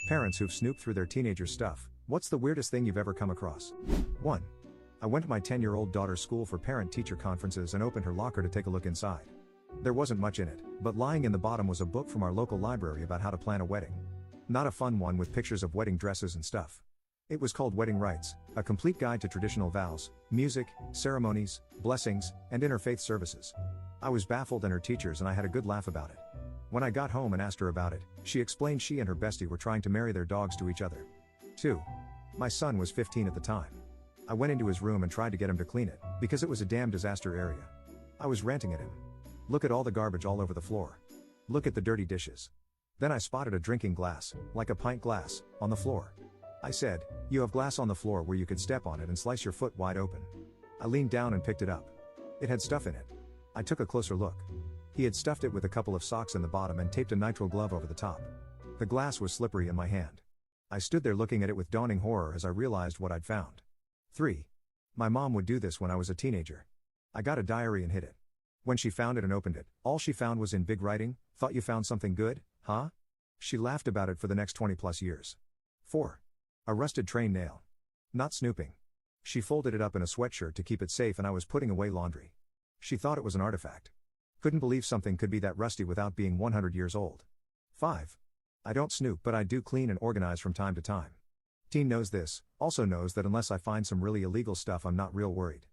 Parents who've snooped through their teenagers' stuff. What's the weirdest thing you've ever come across? 1. I went to my 10-year-old daughter's school for parent-teacher conferences and opened her locker to take a look inside. There wasn't much in it, but lying in the bottom was a book from our local library about how to plan a wedding. Not a fun one with pictures of wedding dresses and stuff. It was called Wedding Rites, a complete guide to traditional vows, music, ceremonies, blessings, and interfaith services. I was baffled and her teachers and I had a good laugh about it. When I got home and asked her about it, she explained she and her bestie were trying to marry their dogs to each other. 2. My son was 15 at the time. I went into his room and tried to get him to clean it, because it was a damn disaster area. I was ranting at him. Look at all the garbage all over the floor. Look at the dirty dishes. Then I spotted a drinking glass, like a pint glass, on the floor. I said, "You have glass on the floor where you could step on it and slice your foot wide open." I leaned down and picked it up. It had stuff in it. I took a closer look. He had stuffed it with a couple of socks in the bottom and taped a nitrile glove over the top. The glass was slippery in my hand. I stood there looking at it with dawning horror as I realized what I'd found. 3. My mom would do this when I was a teenager. I got a diary and hid it. When she found it and opened it, all she found was in big writing, "Thought you found something good, huh?" She laughed about it for the next 20 plus years. 4. A rusted train nail. Not snooping. She folded it up in a sweatshirt to keep it safe and I was putting away laundry. She thought it was an artifact. Couldn't believe something could be that rusty without being 100 years old. 5. I don't snoop but I do clean and organize from time to time. Teen knows this, also knows that unless I find some really illegal stuff I'm not real worried.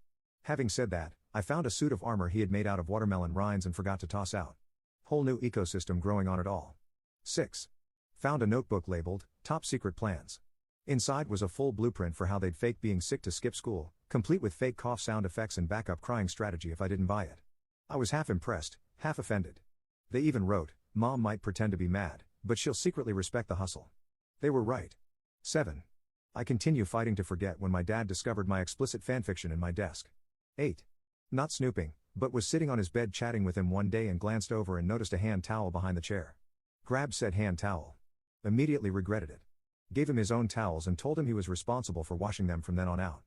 Having said that, I found a suit of armor he had made out of watermelon rinds and forgot to toss out. Whole new ecosystem growing on it all. 6. Found a notebook labeled, "Top Secret Plans." Inside was a full blueprint for how they'd fake being sick to skip school, complete with fake cough sound effects and backup crying strategy if I didn't buy it. I was half impressed, half offended. They even wrote, "Mom might pretend to be mad, but she'll secretly respect the hustle." They were right. 7. I continue fighting to forget when my dad discovered my explicit fanfiction in my desk. 8. Not snooping, but was sitting on his bed chatting with him one day and glanced over and noticed a hand towel behind the chair. Grabbed said hand towel. Immediately regretted it. Gave him his own towels and told him he was responsible for washing them from then on out.